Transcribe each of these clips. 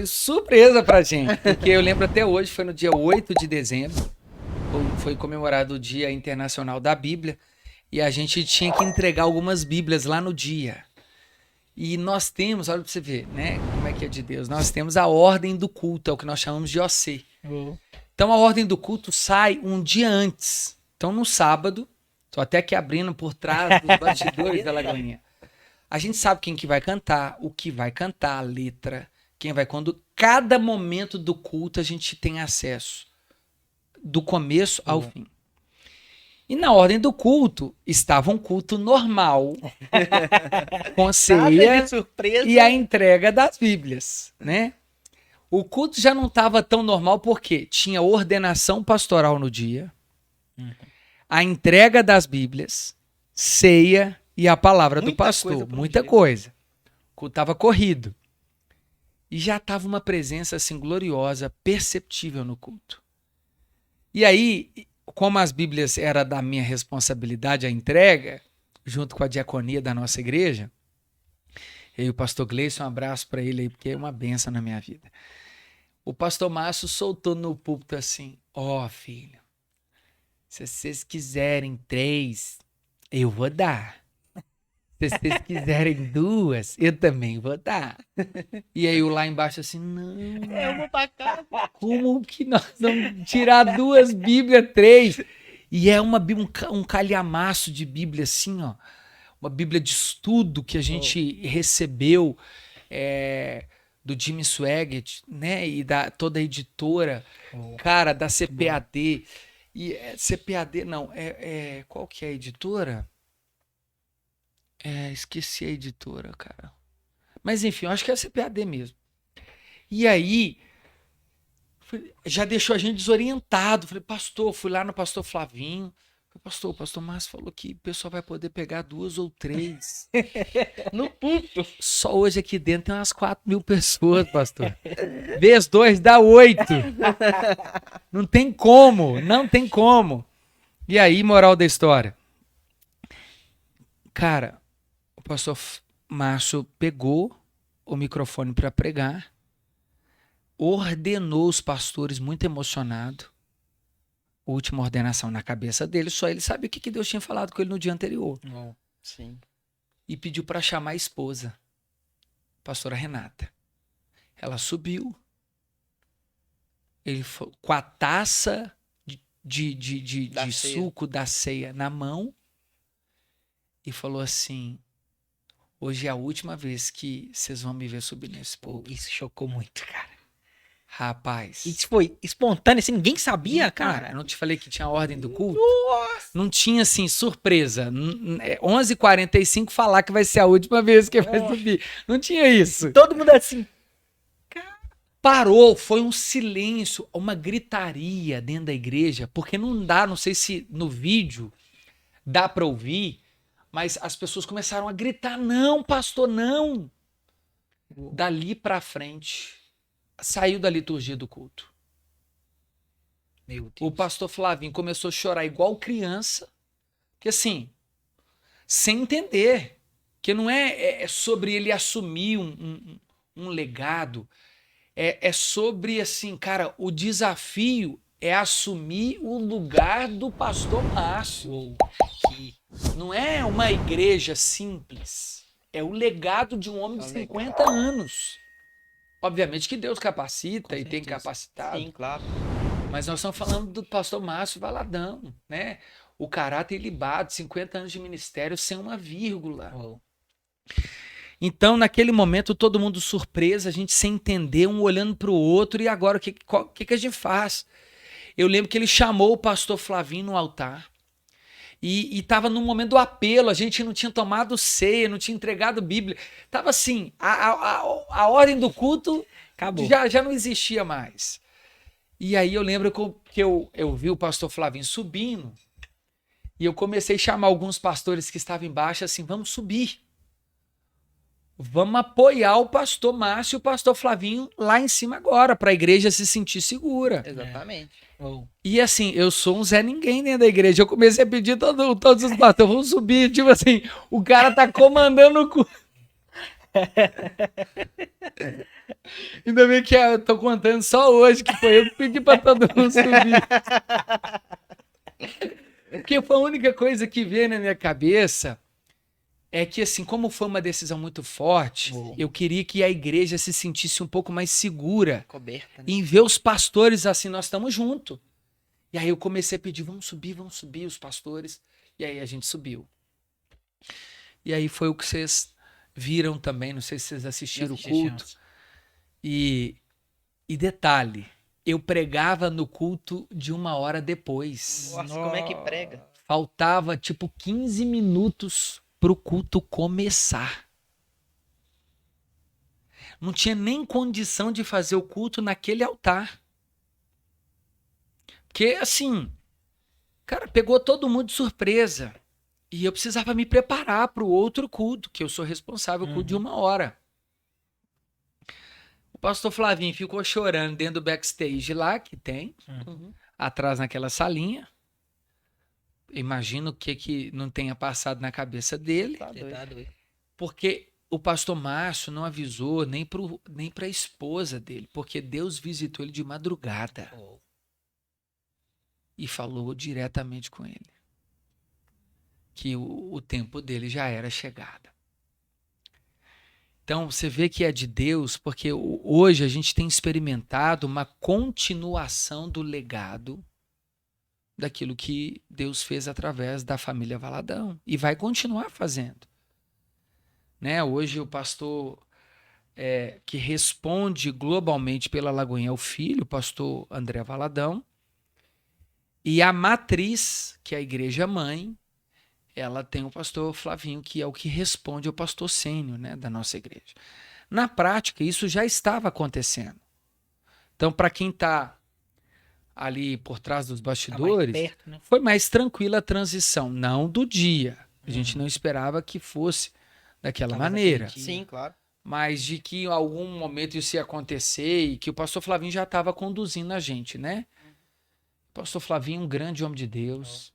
surpresa pra gente, porque eu lembro até hoje, foi no dia 8 de dezembro, foi comemorado o Dia Internacional da Bíblia, e a gente tinha que entregar algumas Bíblias lá no dia. E nós temos, olha pra você ver, né, como é que é de Deus, nós temos a ordem do culto, é o que nós chamamos de OC. Então a ordem do culto sai um dia antes. Então no sábado, tô até aqui abrindo por trás dos bastidores da Lagoinha. A gente sabe quem que vai cantar, o que vai cantar, a letra, quem vai conduzir. Cada momento do culto a gente tem acesso, do começo ao fim. E na ordem do culto, estava um culto normal, com ceia e a entrega das Bíblias, né? O culto já não estava tão normal porque tinha ordenação pastoral no dia, a entrega das Bíblias, ceia e a palavra do pastor. Muita coisa. O culto estava corrido. E já estava uma presença assim gloriosa, perceptível no culto. E aí, como as Bíblias era da minha responsabilidade a entrega, junto com a diaconia da nossa igreja, eu e o pastor Gleison, um abraço para ele aí, porque é uma bênção na minha vida. O pastor Márcio soltou no púlpito assim: ó, filho, se vocês quiserem 3, eu vou dar. Se vocês quiserem 2, eu também vou dar. E aí eu lá embaixo assim, não. Eu vou pra casa. Como que nós vamos tirar 2 Bíblias, 3? E é um calhamaço de Bíblia assim, ó. Uma Bíblia de estudo que a gente recebeu do Jimmy Swaggart, né? E da toda a editora, cara, da CPAD. E CPAD, não, qual que é a editora? Esqueci a editora, cara. Mas enfim, eu acho que é a CPAD mesmo. E aí, já deixou a gente desorientado. Falei, pastor, fui lá no pastor Flavinho. Falei, o pastor Márcio falou que o pessoal vai poder pegar 2 ou 3. No púlpito. Só hoje aqui dentro tem umas 4.000 pessoas, pastor. Vezes 2 dá 8. Não tem como, não tem como. E aí, moral da história. Cara, o pastor Márcio pegou o microfone para pregar, ordenou os pastores muito emocionado. Última ordenação na cabeça dele, só ele sabe o que Deus tinha falado com ele no dia anterior. Sim. E pediu para chamar a esposa, a pastora Renata. Ela subiu, ele com a taça de suco da ceia na mão e falou assim: hoje é a última vez que vocês vão me ver subir nesse púlpito. Isso chocou muito, cara. Rapaz. Isso foi espontâneo, assim, ninguém sabia, cara. Eu não te falei que tinha a ordem do culto? Nossa! Não tinha, assim, surpresa. 11h45 falar que vai ser a última vez que vai subir. Não tinha isso. Todo mundo assim. Parou, foi um silêncio, uma gritaria dentro da igreja, porque não dá, não sei se no vídeo dá para ouvir, mas as pessoas começaram a gritar: não, pastor, não. Dali para frente, saiu da liturgia do culto. Meu Deus. O pastor Flavinho começou a chorar igual criança, que assim, sem entender, que não é sobre ele assumir um legado, é sobre, assim, cara, o desafio é assumir o lugar do pastor Márcio. Não é uma igreja simples, é o legado de um homem de 50 anos. Obviamente que Deus capacita e tem capacitado. Sim, claro. Mas nós estamos falando do pastor Márcio Valadão, né? O caráter ilibado, 50 anos de ministério sem uma vírgula. Então, naquele momento, todo mundo surpreso, a gente sem entender, um olhando para o outro, e agora o que a gente faz? Eu lembro que ele chamou o pastor Flavinho no altar, e estava no momento do apelo, a gente não tinha tomado ceia, não tinha entregado Bíblia. Estava assim, a ordem do culto acabou. Já não existia mais. E aí eu lembro que eu vi o pastor Flavinho subindo, e eu comecei a chamar alguns pastores que estavam embaixo assim: vamos subir. Vamos apoiar o pastor Márcio e o pastor Flavinho lá em cima agora, para a igreja se sentir segura. Exatamente. E assim, eu sou um Zé Ninguém dentro da igreja. Eu comecei a pedir todos os pastores: vamos subir. Tipo assim, o cara tá comandando o culto. Ainda bem que eu tô contando só hoje, que foi eu que pedi pra todo mundo subir. Porque foi a única coisa que veio na minha cabeça é que, assim, como foi uma decisão muito forte, Sim. eu queria que a igreja se sentisse um pouco mais segura Coberta, né? em ver os pastores assim, nós estamos juntos. E aí eu comecei a pedir, vamos subir os pastores. E aí a gente subiu. E aí foi o que vocês viram também, não sei se vocês assistiram o culto. E detalhe, eu pregava no culto de 1 hora depois. Nossa, como é que prega? Faltava tipo 15 minutos pro culto começar. Não tinha nem condição de fazer o culto naquele altar. Porque assim, cara, pegou todo mundo de surpresa. E eu precisava me preparar para o outro culto, que eu sou responsável, o culto de 1 hora. O pastor Flavinho ficou chorando dentro do backstage lá, que tem, Uhum. atrás naquela salinha. Imagino o que não tenha passado na cabeça dele, Tá Você doido. tá doido. porque o pastor Márcio não avisou nem para a esposa dele, porque Deus visitou ele de madrugada Pô, e falou diretamente com ele que o tempo dele já era chegado. Então, você vê que é de Deus, porque hoje a gente tem experimentado uma continuação do legado daquilo que Deus fez através da família Valadão e vai continuar fazendo. Né? Hoje o pastor que responde globalmente pela Lagoinha é o filho, o pastor André Valadão, e a matriz, que é a igreja mãe, ela tem o pastor Flavinho, que é o que responde ao pastor sênior, né, da nossa igreja. Na prática, isso já estava acontecendo. Então, para quem está ali por trás dos tá mais bastidores, perto, né? foi mais tranquila a transição, não do dia. A gente não esperava que fosse daquela Talvez maneira, aquele dia. Sim, claro. mas de que em algum momento isso ia acontecer e que o pastor Flavinho já estava conduzindo a gente, né? O pastor Flavinho, um grande homem de Deus,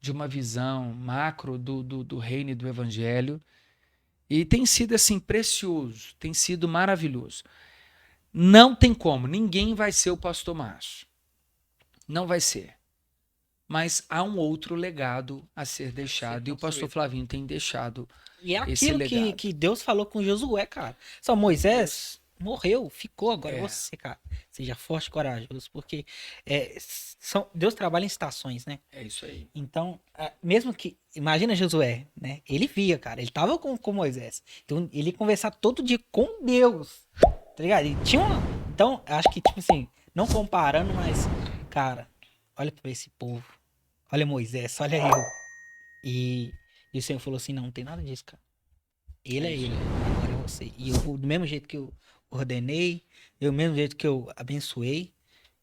de uma visão macro do reino e do evangelho. E tem sido assim precioso, tem sido maravilhoso. Não tem como, ninguém vai ser o pastor Márcio. Não vai ser. Mas há um outro legado a ser deixado e o pastor construído. Flavinho tem deixado E é esse aquilo legado. que Deus falou com Josué, cara. Só Moisés morreu, ficou, agora É. você, cara. Seja forte e corajoso, porque Deus trabalha em estações, né? É isso aí. Então, mesmo que. Imagina Josué, né? Ele via, cara. Ele tava com Moisés. Então, ele ia conversar todo dia com Deus. Tá ligado? Ele tinha uma. Então, acho que, tipo assim, não comparando, mas, cara, olha pra esse povo. Olha Moisés, olha eu. E o Senhor falou assim: não tem nada disso, cara. Ele é ele, agora é você. E eu vou, do mesmo jeito que eu ordenei, do mesmo jeito que eu abençoei,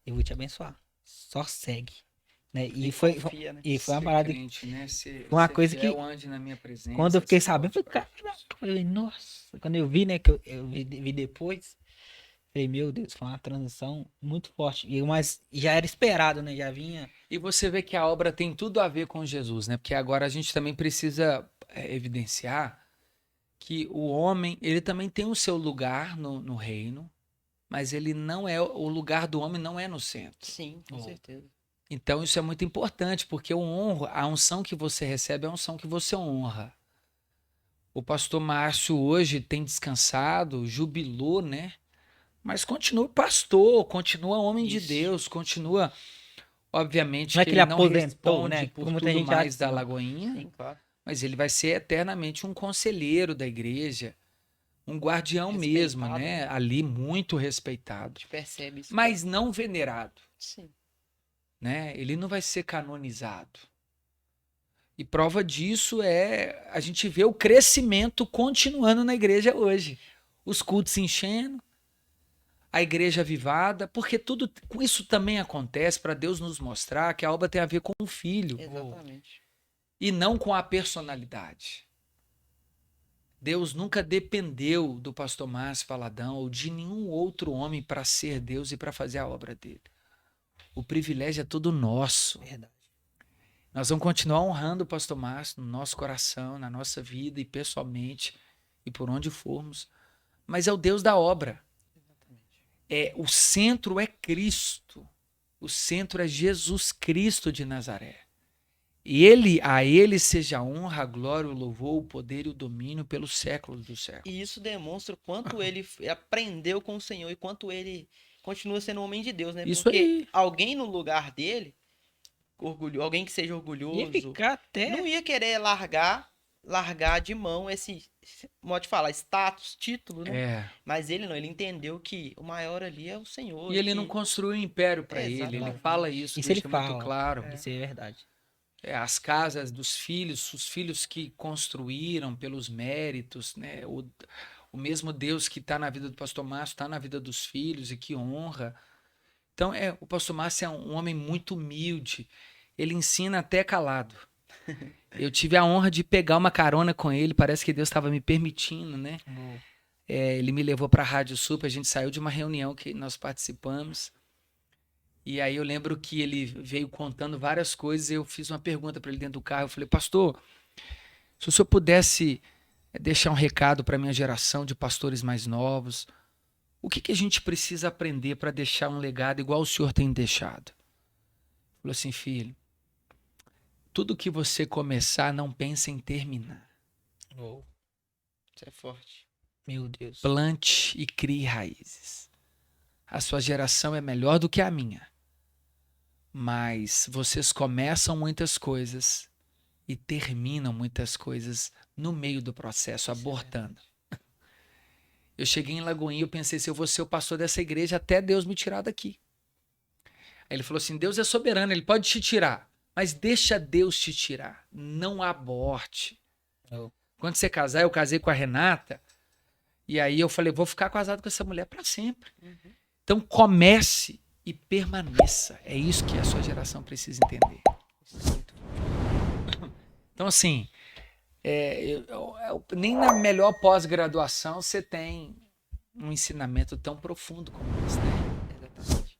eu vou te abençoar. Só segue. Né? E foi Confia, né? uma Ser parada. crente, né? Ser uma coisa fiel, que- ande na minha presença. Quando eu fiquei ser sabendo, eu forte, falei, caraca, eu falei, nossa. Quando eu vi, né, que eu vi depois, falei, meu Deus, foi uma transição muito forte. Mas já era esperado, né? Já vinha. E você vê que a obra tem tudo a ver com Jesus, né? Porque agora a gente também precisa evidenciar que o homem, ele também tem o seu lugar no reino, mas ele não é, o lugar do homem não é no centro. Sim, com Oh. certeza. Então isso é muito importante, porque eu honro, a unção que você recebe é a unção que você honra. O pastor Márcio hoje tem descansado, jubilou, né? Mas continua pastor, continua homem de Isso. Deus, continua, obviamente, Não é que que ele ele não aposentou, responde né? por Como muita tudo gente acha mais que da não. Lagoinha, Sim, claro. mas ele vai ser eternamente um conselheiro da igreja, um guardião mesmo, Respeitado, né? Ali muito respeitado, A gente percebe isso. mas não venerado, Sim. né? Ele não vai ser canonizado. E prova disso é a gente vê o crescimento continuando na igreja hoje. Os cultos se enchendo, a igreja avivada, porque tudo isso também acontece para Deus nos mostrar que a obra tem a ver com o filho Exatamente. e não com a personalidade. Deus nunca dependeu do pastor Márcio Valadão ou de nenhum outro homem para ser Deus e para fazer a obra dele. O privilégio é todo nosso. Verdade. Nós vamos continuar honrando o pastor Márcio no nosso coração, na nossa vida e pessoalmente. e por onde formos, mas é o Deus da obra. O centro é Cristo. O centro é Jesus Cristo de Nazaré. E a ele seja a honra, a glória, o louvor, o poder e o domínio pelos séculos dos séculos. E isso demonstra o quanto ele aprendeu com o Senhor e quanto ele continua sendo um homem de Deus, né? Isso Porque aí. alguém no lugar dele, alguém que seja Ia orgulhoso, ficar até. não ia querer largar de mão esse, modo de falar, status, título, né? Mas ele não, ele entendeu que o maior ali é o Senhor. E ele não construiu um império para ele. Ele Exatamente. fala isso, Isso ele deixa muito fala. claro. Isso é verdade. As casas dos filhos, os filhos que construíram pelos méritos, né? O mesmo Deus que está na vida do pastor Márcio está na vida dos filhos e que honra. Então, o pastor Márcio é um homem muito humilde. Ele ensina até calado. Eu tive a honra de pegar uma carona com ele, parece que Deus estava me permitindo, né? Ele me levou para a Rádio Super, a gente saiu de uma reunião que nós participamos. E aí eu lembro que ele veio contando várias coisas e eu fiz uma pergunta para ele dentro do carro. Eu falei, pastor, se o senhor pudesse deixar um recado para a minha geração de pastores mais novos, o que a gente precisa aprender para deixar um legado igual o senhor tem deixado? Ele falou assim, filho, tudo que você começar, não pense em terminar. Isso é forte. Meu Deus. Plante e crie raízes. A sua geração é melhor do que a minha. Mas vocês começam muitas coisas e terminam muitas coisas no meio do processo, abortando. Eu cheguei em Lagoinha e eu pensei, se eu vou ser o pastor dessa igreja, até Deus me tirar daqui. Aí ele falou assim, Deus é soberano, ele pode te tirar, mas deixa Deus te tirar. Não aborte. Quando você casar, eu casei com a Renata, e aí eu falei, vou ficar casado com essa mulher para sempre. Então comece e permaneça. É isso que a sua geração precisa entender. Então, assim, nem na melhor pós-graduação você tem um ensinamento tão profundo como esse, né? Exatamente.